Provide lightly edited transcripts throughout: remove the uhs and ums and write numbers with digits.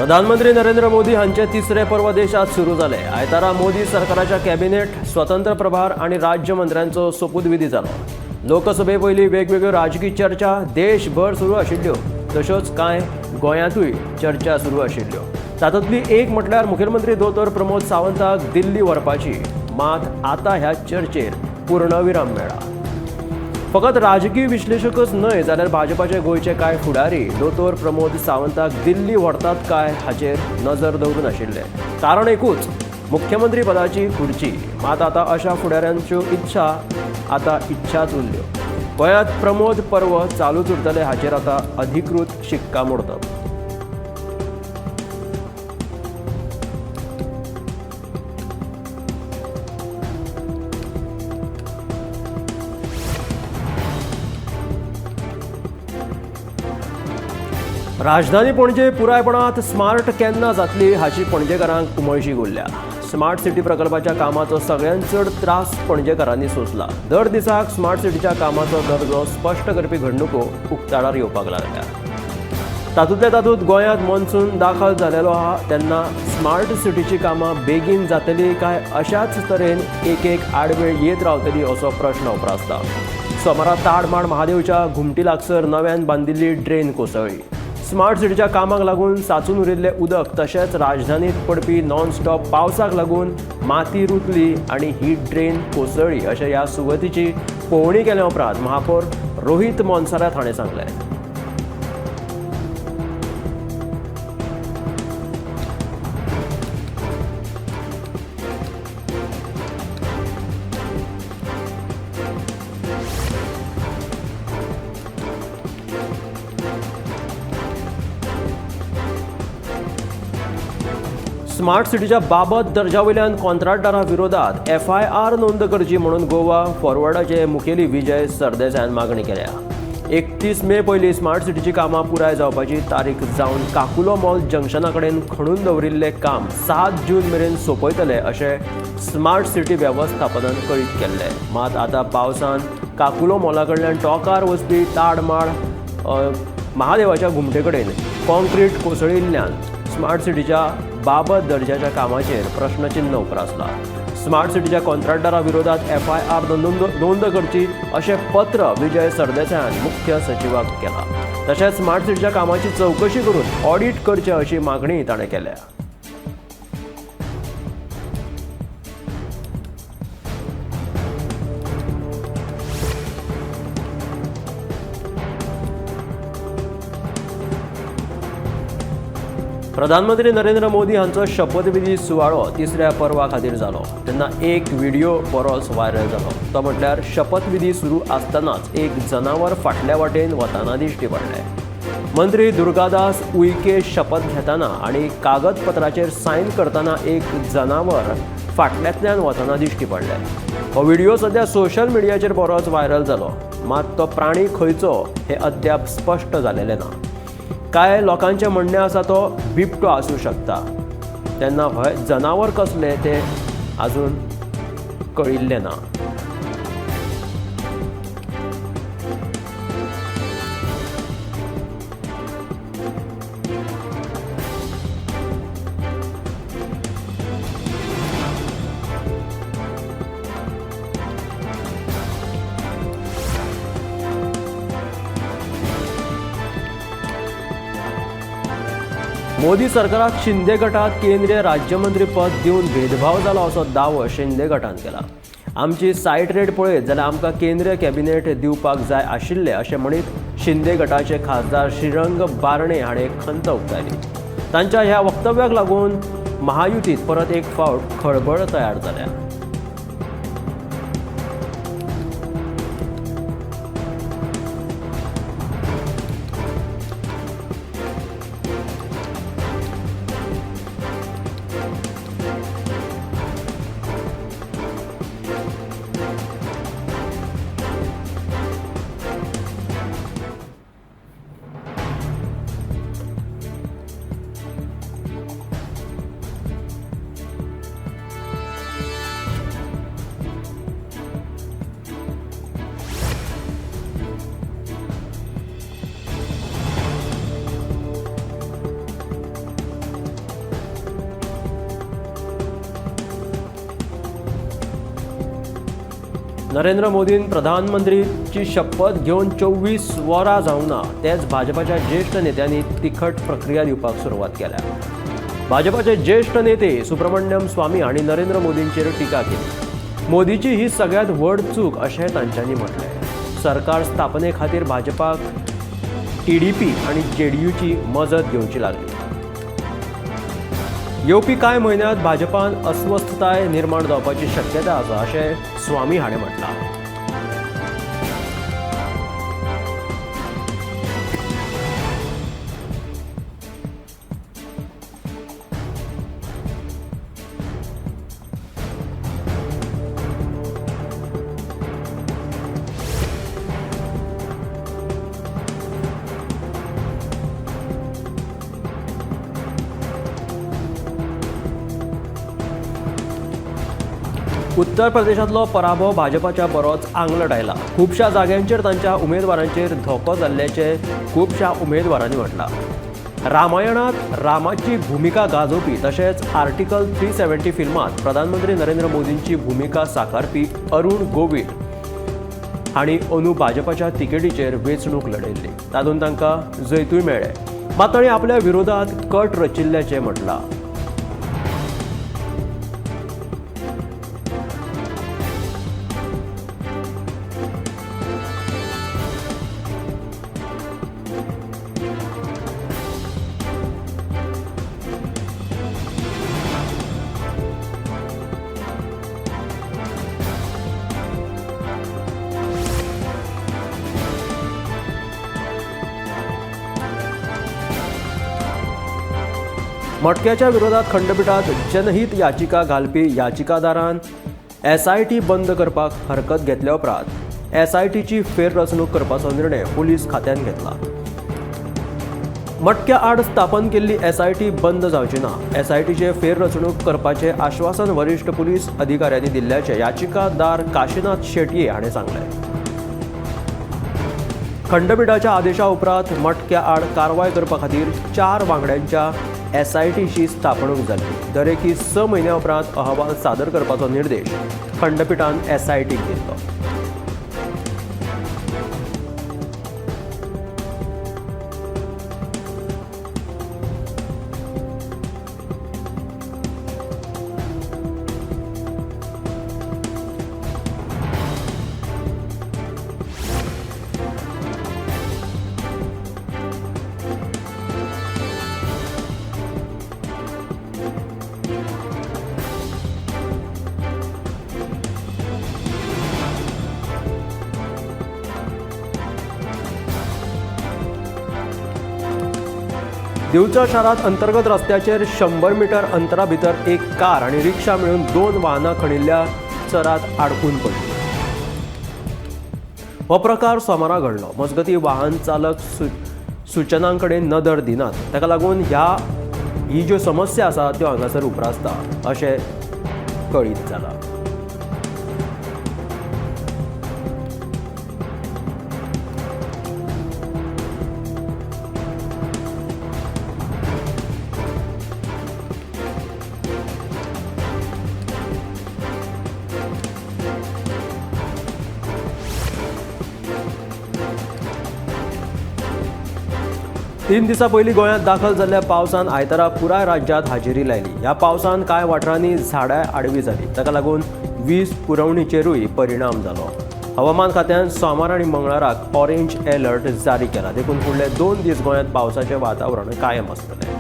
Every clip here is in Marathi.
प्रधानमंत्री नरेंद्र मोदी हांचे तिसरे पर्व देशात सुरू झाले। आयतारा मोदी सरकाराच्या कॅबिनेट, स्वतंत्र प्रभार आणि राज्यमंत्र्यांचो सोपूतविधी जालो। लोकसभे पयलीं वेगवेगळ्यो राजकीय चर्चा देशभर सुरू आशिल्ल्यो, तश्योच कांय गोंयांतूय चर्चा सुरू आशिल्ल्यो। तातूंतली एक म्हटल्यार मुखेलमंत्री दोतोर प्रमोद सावंताक दिल्ली व्हरपाची। मात आतां ह्या चर्चेर पूर्णविराम मेळ्ळा। फकत राजकीय विश्लेषकच न्हय जाल्यार भाजपाचे गोंयचे कांय फुडारी दोतोर प्रमोद सावंताक दिल्ली व्हरतात काय हाचेर नजर दवरून आशिल्ले। कारण एकूच, मुख्यमंत्री पदाची खुर्ची। मात आतां अशा फुडाऱ्यांच्यो इच्छाच उरल्यो। गोंयांत प्रमोद पर्व चालूच उरतले हाचेर आतां अधिकृत शिक्कामोर्तब। राजधानी पणजे पुरायपणात स्मार्ट केन्ना जातली हाची पणजेकारांक उमळशीक उरल्या। स्मार्ट सिटी प्रकल्पाच्या कामाचो सगळ्यांत चड त्रास पणजेकारांनी सोंसला। दर दिसाक स्मार्ट सिटीच्या कामाचो दर्जो स्पश्ट करपी घडणुको उक्ताडार येवपाक लागल्या। तातूंत गोंयांत मॉन्सून दाखल जालेलो आहा तेन्ना स्मार्ट सिटीची कामां बेगीन जातली काय अशाच तरेन एक आडवेळ येत रावतली असो प्रश्न उप्रासता। सोमारा ताडमाड महादेवच्या घुमटी लागसर नव्यान बांदिल्ली ड्रेन कोसळ्ळी। स्मार्ट सिटीच्या कामाक लागून साचून उरिल्ले उदक तशेंच राजधानीत पडपी नॉन स्टॉप पावसाक लागून माती रुतली आनी ही ड्रेन कोसळ्ळी अशें ह्या सुवातीची पळोवणी केल्या उपरांत महापौर रोहित मोन्सारात हाणें सांगलें। स्मार्ट सिटीच्या बाबत दर्जावयल्यान कॉन्ट्रॅक्टरा विरोधात FIR नोंद करची म्हणून गोवा फॉरवर्डाचे मुखेली विजय सरदेसायान मागणी केल्या। 31 मे पयलीं स्मार्ट सिटीची कामां पुराय जावपाची तारीख जावन काकुलो मॉल जंक्शना कडेन खणून दवरिल्लें काम 7 जून मेरेन सोंपयतले अशें स्मार्ट सिटी वेवस्थापनान कळीत केल्लें। मात आतां पावसान काकुलो मॉला कडल्यान टोकार वचपी ताडमाड महादेवाच्या घुमटे कडेन कॉन्क्रीट कोसळिल्ल्यान स्मार्ट सिटीच्या बाबत दर्जाच्या कामाचेर प्रश्नचिन्ह उप्रासला। स्मार्ट सिटीच्या कॉन्ट्रॅक्टरा विरोधात FIR नोंद करची अशें पत्र विजय सरदेसायान मुख्य सचिवाक केला। तशेंच स्मार्ट सिटीच्या कामाची चवकशी करून ऑडिट करचे अशी मागणी ताणें केल्या। प्रधानमंत्री नरेंद्र मोदी हांचो शपथविधी सुवाळो तिसऱ्या पर्वा खातीर जालो तेन्ना एक व्हिडिओ बरोच व्हायरल जालो। तो म्हटल्यार शपथविधी सुरू आसतनाच एक जनावर फाटल्या वाटेन वताना दिश्टी पडलें। मंत्री दुर्गादास उईके शपथ घेताना आनी कागदपत्राचेर सायन करताना एक जनावर फाटल्यांतल्यान वताना दिश्टी पडलें। हो व्हिडिओ सध्या सोशल मिडियाचेर बरोच व्हायरल जालो। मात तो प्राणी खंयचो हें अद्याप स्पश्ट जालेलें ना। कांय लोकांचें म्हणणें आसा तो बिबटो आसूं शकता, तेन्ना हो जनावर कसलें तें आजून कळिल्लें ना। मोदी सरकाराक शिंदे गटात केंद्रीय राज्यमंत्री पद दिवन भेदभाव जालो असो दावो शिंदे गटान केला। आमची सायट रेट पळयत जाल्यार आमकां केंद्रीय कॅबिनेट दिवपाक जाय आशिल्लें अशें म्हणीत शिंदे गटाचे खासदार श्रीरंग बारणे हाणें खंत उक्तायली। तांच्या ह्या वक्तव्याक लागून महायुतीत परत एक फावट खळबळ तयार जाल्या। नरेंद्र मोदीन प्रधानमंत्रीची शपथ घेऊन 24 वरां जावना तेच भाजपाच्या ज्येष्ठ नेत्यांनी तिखट प्रक्रिया दिवपाक सुरवात केल्या. भाजपाचे ज्येष्ठ नेते सुब्रमण्यम स्वामी आणि नरेंद्र मोदींचेर टिका केली. मोदीची ही सगळ्यात व्हड चूक अशें तांच्यांनी म्हटलें. सरकार स्थापने खातीर भाजपाक टीडीपी आणि जेडीयूची मजत घेवची लागली. येवपी कांय म्हयन्यांत भाजपान अस्वस्थताय निर्माण जावपाची शक्यता आसा अशें स्वामी हाणें म्हटलां. उत्तर प्रदेशातलो पराभव भाजपाच्या बरोच आंगलट आयला. खुबशा जाग्यांचेर तांच्या उमेदवारांचेर धोको जाल्ल्याचे खुबशा उमेदवारांनी म्हटलां. रामायणात रामाची भूमिका गाजोवपी तशेंच आर्टिकल 370 फिल्मात प्रधानमंत्री नरेंद्र मोदींची भूमिका साकारपी अरुण गोविल हांणी अंदू भाजपाच्या तिकेटीचेर वेंचणूक लढयल्ली. तातूंत तांकां जैतूय मेळ्ळें. मात तांणी आपल्या विरोधात कट रचिल्ल्याचें म्हटलां. मटक्याच्या विरोधात खंडपीठात जनहित याचिका घालपी याचिकादारान SIT बंद करपाक हरकत घेतल्या उपरांत SITची फेररचणूक करपाचो निर्णय पुलीस खात्यान घेतला. मटक्या आड स्थापन केल्ली SIT बंद जावची ना. SITचे फेररचणूक करपाचे आश्वासन वरिष्ठ पुलीस अधिकाऱ्यांनी दिल्ल्याचे याचिकादार काशीनाथ शेटये हाणें सांगलें. खंडपीठाच्या आदेशा उपरांत मटक्या आड कारवाय करपा खातीर 4 वांगड्यांच्या SITची स्थापणूक जाल्ली. दरेकी 6 म्हयन्या उपरांत अहवाल सादर करपाचो निर्देश खंडपीठान SITक दिलो. दिवचल शारांत अंतर्गत रस्त्याचेर 100 मीटर अंतरा भितर एक कार आणि रिक्षा मेळून 2 वाहनां खणिल्ल्या चरात आडकून पडली. हो प्रकार सोमारा घडलो. मजगतीं वाहन चालक सुचनांकडेन नदर दिनात. ताका लागून ही ज्यो समस्या आसा त्यो हांगासर उप्रासता अशें कळीत जालां. तीन दिसां पयलीं गोंयांत दाखल जाल्ल्या पावसान आयतारा पुराय राज्यांत हाजेरी लायली. ह्या पावसान कांय वाठारांनी झाडां आडवी जाली. ताका लागून वीज पुरवणीचेरूय परिणाम जालो. हवामान खात्यान सोमार आनी मंगळाराक ऑरेंज अलर्ट जारी केला. देखून फुडले 2 दीस गोंयांत पावसाचें वातावरण कायम आसतलें.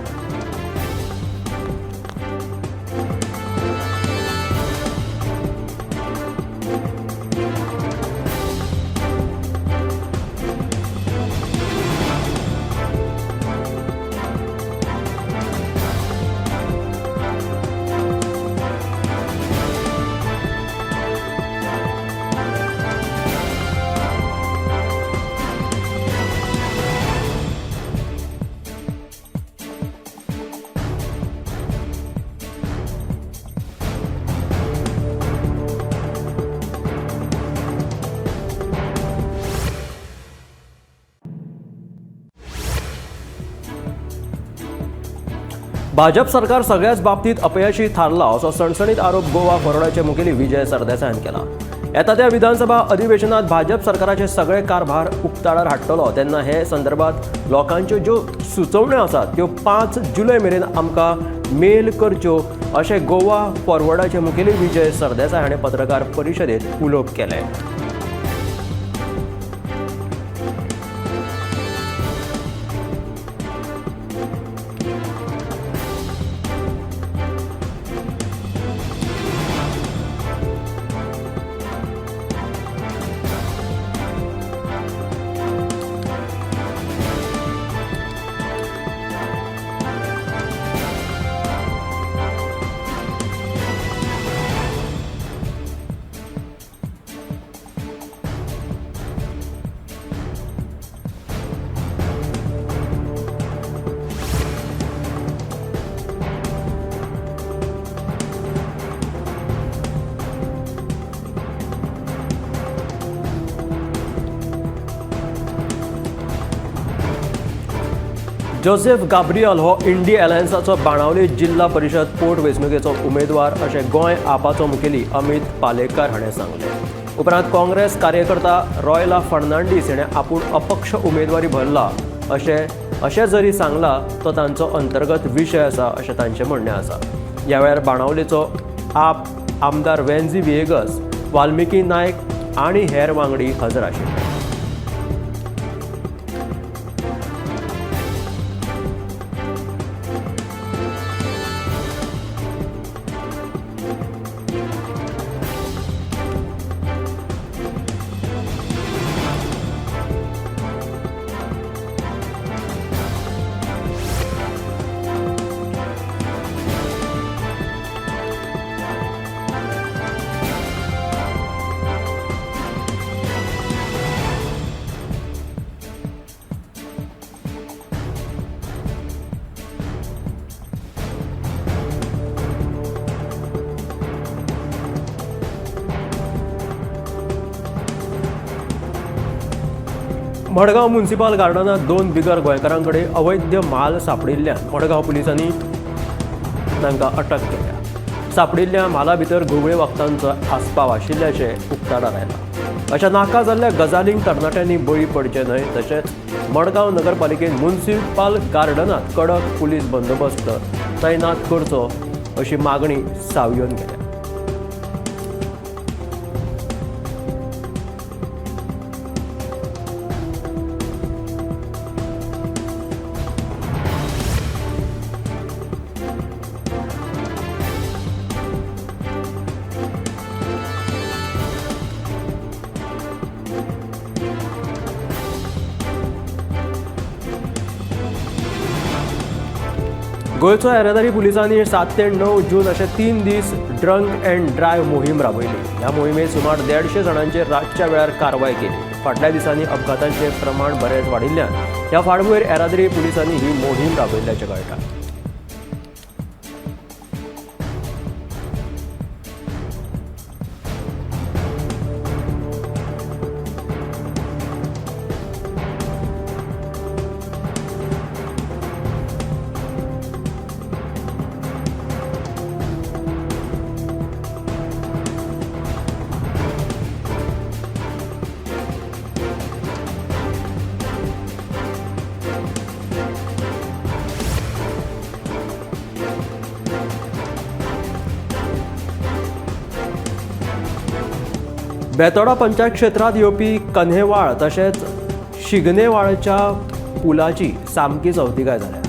भाजप सरकार सगळ्याच बाबतीत अपयशी थारला असो सणसणीत आरोप गोवा फॉरवर्डाचे मुखेली विजय सरदेसायान केला. येता त्या विधानसभा अधिवेशनात भाजप सरकाराचे सगळे कारभार उक्ताडार हाडटलो तेन्ना हे संदर्भात लोकांच्यो ज्यो सुचोवण्यो आसात त्यो 5 जुलय मेरेन आमकां मेल करच्यो अशें गोवा फॉरवर्डाचे मुखेली विजय सरदेसाय हाणें पत्रकार परिशदेंत उलोवप केलें. जोसेफ गाब्रियल हो इंडी अलायन्साचो बाणावली जिल्हा परिषद पोटवेंचणुकेचो उमेदवार अशें गोंय आपाचो मुखेली अमित पालेकर हाणें सांगलें. उपरांत काँग्रेस कार्यकर्ता रॉयला फर्नांडीस हाणें आपूण अपक्ष उमेदवारी भरला अशें जरी सांगला तो तांचो अंतर्गत विशय आसा अशें तांचें म्हणणें आसा. ह्या वेळार बाणावलेचो आमदार वेन्झी विएगस, वाल्मिकी नायक आनी हेर वांगडी हजर आशिल्ले. मडगांव म्युनिसिपल गार्डनात 2 बिगर गोंयकारांकडे अवैध माल सांपडिल्ल्यान मडगांव पुलिसांनी तांकां अटक केल्या. सांपडिल्ल्या माला भितर घुवळे वखदांचो आस्पाव आशिल्ल्याचें उक्ताडार आयलां. अशा नाका जाल्ल्या गजालींक तरणाट्यांनी बळी पडचे न्हय. तशेंच मडगांव नगरपालिकेन म्युनिसिपल गार्डनात कडक पुलीस बंदोबस्त तैनात करचो अशी मागणी सावयन केल्या. गोंयचो येरादारी पुलिसांनी 7 ते 9 जून अशे 3 दीस ड्रंक अँड ड्रायव्ह मोहीम राबयली. ह्या मोहिमेत सुमार 150 जाणांचेर रातच्या वेळार कारवाय केली. फाटल्या दिसांनी अपघातांचें प्रमाण बरेंच वाडिल्ल्यान ह्या फाटभुंयेर येरादारी पुलिसांनी ही मोहीम राबयिल्ल्याचें कळटा. बेतोडा पंचायत क्षेत्रात येवपी कन्हेवाळ तशेंच शिगनेवाळच्या पुलाची सामकी चवथीकाय जाल्या.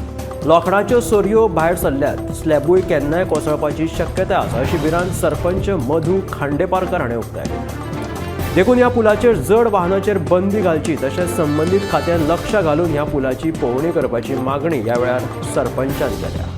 लोखणाच्यो सोरयो भायर सरल्यात. स्लॅबूय केन्नाय कोसळपाची शक्यताय आसा अशी भिरांत सरपंच मधू खांडेपारकर हाणें उक्तायली. देखून ह्या पुलाचेर जड वाहनाचेर बंदी घालची तशेंच संबंदीत खात्यान लक्ष घालून ह्या पुलाची पळोवणी करपाची मागणी ह्या वेळार सरपंचान केल्या.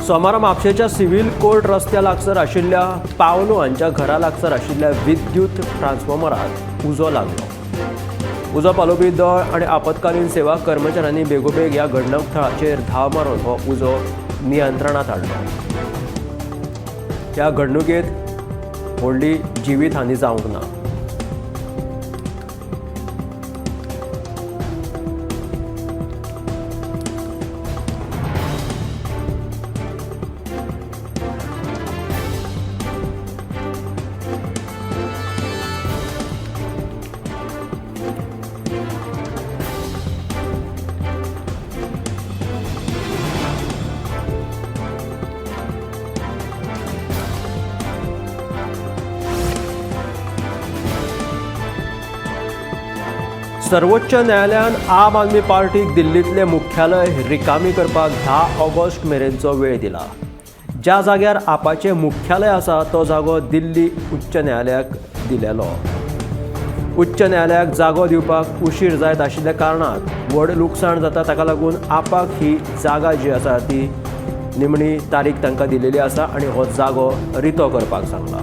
सोमारा म्हापशेच्या सिव्हिल कोर्ट रस्त्या लागसर आशिल्ल्या पावलो हांच्या घरा लागसर आशिल्ल्या विद्युत ट्रान्सफॉर्मरात उजो लागलो. उजो पालोवपी दळ आनी आपतकालीन सेवा कर्मचाऱ्यांनी बेगोबेग ह्या घडणुकथळाचेर धाव मारून हो उजो नियंत्रणात हाडलो. ह्या घडणुकेत व्हडली जिवीत हानी जावंक ना. सर्वोच्च न्यायालयान आम आदमी पार्टीक दिल्लीतले मुख्यालय रिकामी करपाक 10 ऑगस्ट मेरेनचो वेळ दिला. ज्या जाग्यार आपाचे मुख्यालय आसा तो जागो दिल्ली उच्च न्यायालयाक दिलेलो. उच्च न्यायालयाक जागो दिवपाक उशीर जायत आशिल्ल्या कारणान व्हड लुकसाण जाता. ताका लागून आपाक ही जागा जी आसा ती निमणी तारीख तांकां दिलेली आसा आनी हो जागो रितो करपाक सांगला.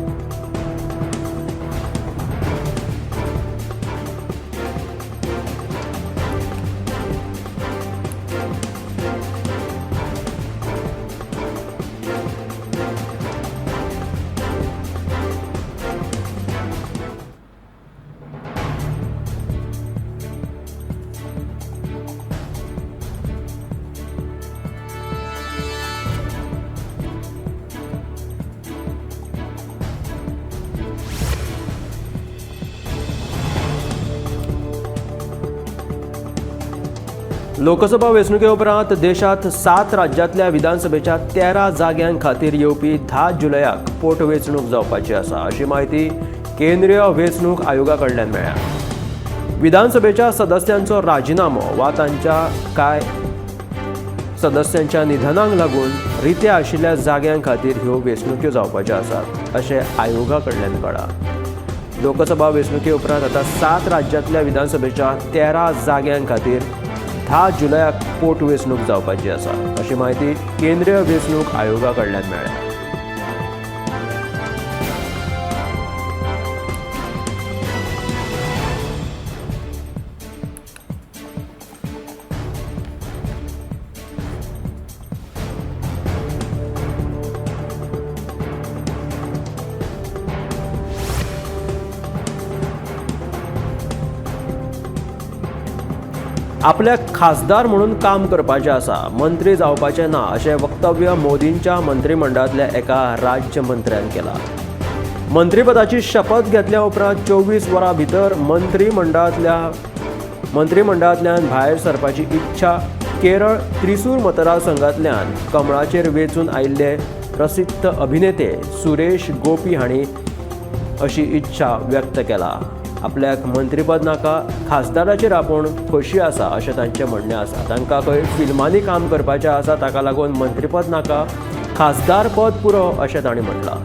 लोकसभा वेंचणुके उपरांत देशांत 7 राज्यांतल्या विधानसभेच्या 13 जाग्यां खातीर येवपी 10 जुलयाक पोटवेंचणूक जावपाची आसा अशी माहिती केंद्रीय वेंचणूक आयोगा कडल्यान मेळ्ळ्या. विधानसभेच्या सदस्यांचो राजिनामो वा तांच्या कांय सदस्यांच्या निधनाक लागून रित्या आशिल्ल्या जाग्यां खातीर ह्यो वेंचणुक्यो जावपाच्यो आसात अशें आयोगा कडल्यान कळ्ळां. लोकसभा वेंचणुके उपरांत आतां 7 राज्यांतल्या विधानसभेच्या 13 जाग्यां खातीर 10 जुलयाक पोटवेंचणूक जावपाची आसा अशी माहिती केंद्रीय वेंचणूक आयोगा कडल्यान मेळ्ळ्या. आपल्याक खासदार म्हणून काम करपाचें आसा, मंत्री जावपाचें ना अशें वक्तव्य मोदींच्या मंत्रिमंडळांतल्या एका राज्य मंत्र्यान केलां. मंत्रीपदाची शपथ घेतल्या उपरांत 24 वरां भितर मंत्रिमंडळांतल्यान भायर सरपाची इच्छा केरळ त्रिसूर मतदारसंघांतल्यान कमळाचेर वेंचून आयिल्ले प्रसिद्ध अभिनेते सुरेश गोपी हांणी अशी इच्छा व्यक्त केला. आपल्याक मंत्रीपद नाका, खासदाराचेर आपूण खोशी आसा अशें तांचें म्हणणें आसा. तांकां खंय फिल्मांनी काम करपाचें आसा, ताका लागून मंत्रीपद नाका, खासदार पद पुरो अशें तांणी म्हटलां.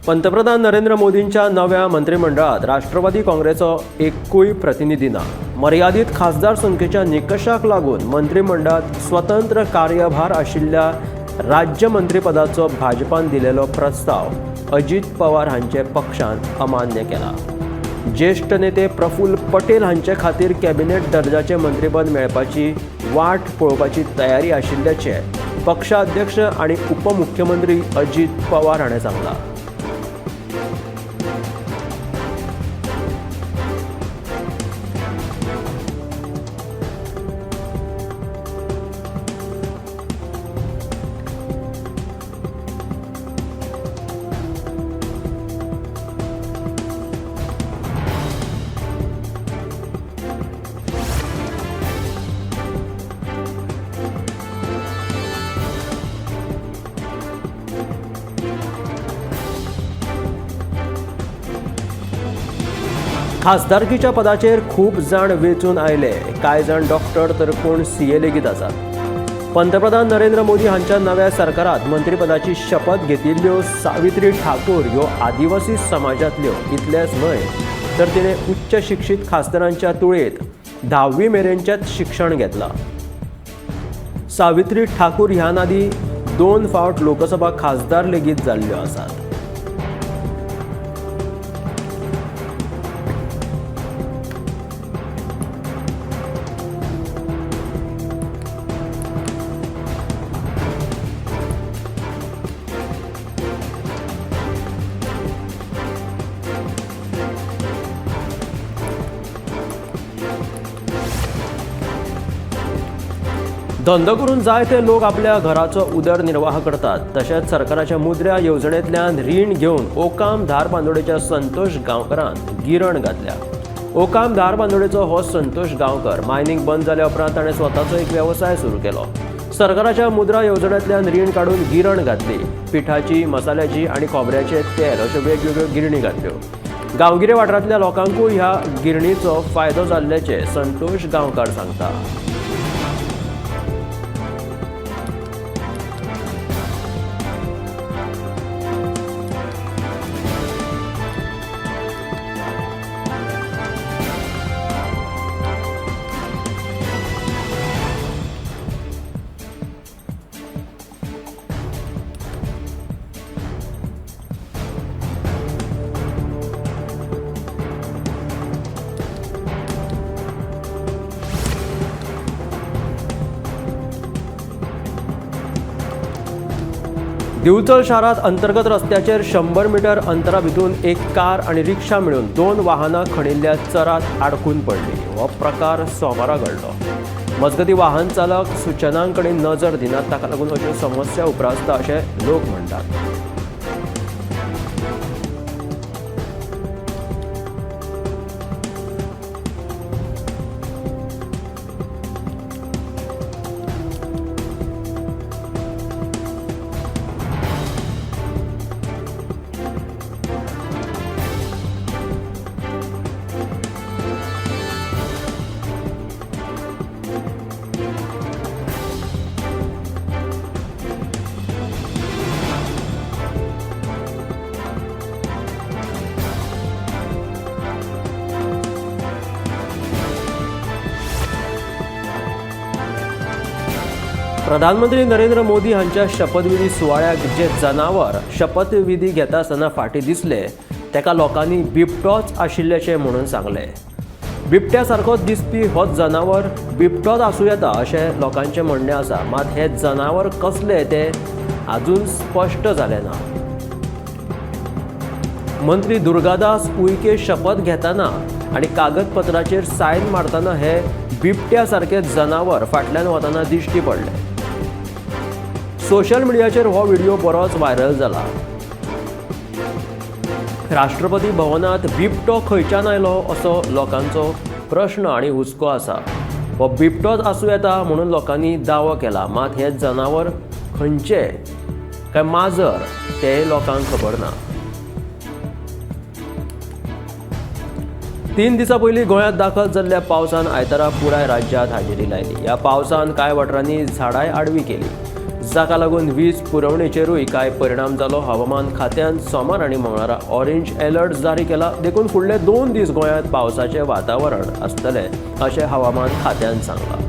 पंतप्रधान नरेंद्र मोदींच्या नव्या मंत्रिमंडळात राष्ट्रवादी काँग्रेसचो एकूय प्रतिनिधी ना. मर्यादित खासदार संख्येच्या निकशाक लागून मंत्रिमंडळात स्वतंत्र कार्यभार आशिल्ल्या राज्य मंत्रिपदाचो भाजपान दिलेलो प्रस्ताव अजित पवार हांचे पक्षान अमान्य केला. ज्येष्ठ नेते प्रफुल्ल पटेल हांचे खातीर कॅबिनेट दर्जाचे मंत्रिपद मेळपाची वाट पळोवपाची तयारी आशिल्ल्याचे पक्षाध्यक्ष आनी उपमुख्यमंत्री अजित पवार हाणें सांगलां. खासदारकीच्या पदाचेर खूप जाण वेचून आयले, कांय जाण डॉक्टर तर कोण सीए लेगीत आसात। पंतप्रधान नरेंद्र मोदी हांच्या नव्या सरकारात मंत्रीपदाची शपथ घेतिल्ल्यो सावित्री ठाकूर ह्यो आदिवासी समाजांतल्यो इतलेच न्हय तर तिणे उच्च शिक्षीत खासदारांच्या तुळेत 10वी मेरेनचेच शिक्षण घेतलां। सावित्री ठाकूर ह्या नादी 2 फावट लोकसभा खासदार लेगीत जाल्ल्यो आसात। धंदो करून जायते लोक आपल्या घराचो उदरनिर्वाह करतात। तशेंच सरकाराच्या मुद्रा येवजणेंतल्यान रीण घेवन ओकाम धारबांदोडेच्या संतोष गांवकारान गिरण घातल्या। ओकाम धारबांदोडेचो हो संतोष गांवकर मायनिंग बंद जाल्या उपरांत ताणें स्वताचो एक वेवसाय सुरू केलो। सरकाराच्या मुद्रा येवजणेंतल्यान रीण काडून गिरण घातली। पिठाची, मसाल्याची आणि खोबऱ्याचे तेल अश्यो वेगवेगळ्यो गिरणी घातल्यो। गांवगिरे वाठारांतल्या लोकांकूय ह्या गिरणीचो फायदो जाल्ल्याचे संतोष गांवकार सांगता। दिवचल शारात अंतर्गत रस्त्याचेर 100 मीटर अंतरा भितून एक कार आणि रिक्षा मेळून 2 वाहनां खणिल्ल्या चरात आडकून पडली। हो प्रकार सोमारा घडलो। मजगती वाहन चालक सुचनांकडे नजर दिनात, ताका लागून अश्यो समस्या उप्रासता अशें लोक म्हणटात। प्रधानमंत्री नरेंद्र मोदी हांच्या शपथविधी सुवाळ्याक जे जनावर शपथविधी घेता आसतना फाटीं दिसले तेका लोकांनी बिबटोच आशिल्ल्याचें म्हणून सांगले। बिबट्या सारकोच दिसपी हो जनावर बिबटोच आसूं येता अशें लोकांचें म्हणणें आसा। मात हे जनावर कसले ते अजून स्पश्ट जालें ना। मंत्री दुर्गादास उईके शपथ घेतना आणि कागदपत्राचेर सायन मारतना हे बिबट्या सारखे जनावर फाटल्यान वतना दिश्टी पडले। सोशल मिडियाचेर हो व्हिडिओ बरोच व्हायरल जाला। राष्ट्रपती भवनात बिबटो खंयच्यान आयलो असो लोकांचो प्रश्न आणि हुस्को आसा। हो बिबटोच आसूं येता म्हणून लोकांनी दावो केला। मात हे जनावर खंयचे काय माजर ते लोकांक खबर ना। 3 दिसां पयलीं गोंयांत दाखल जाल्ल्या पावसान आयतारा पुराय राज्यांत हाजेरी लायली। ह्या पावसान कांय वाठारांनी झाडांय आडवी केली, जाका लागून वीज पुरवणेचेरूय कांय परिणाम जालो। हवामान खात्यान सोमार आनी मंगळारा ऑरेंज अलर्ट जारी केला। देखून फुडले 2 दीस गोंयांत पावसाचें वातावरण आसतलें अशें हवामान खात्यान सांगलां।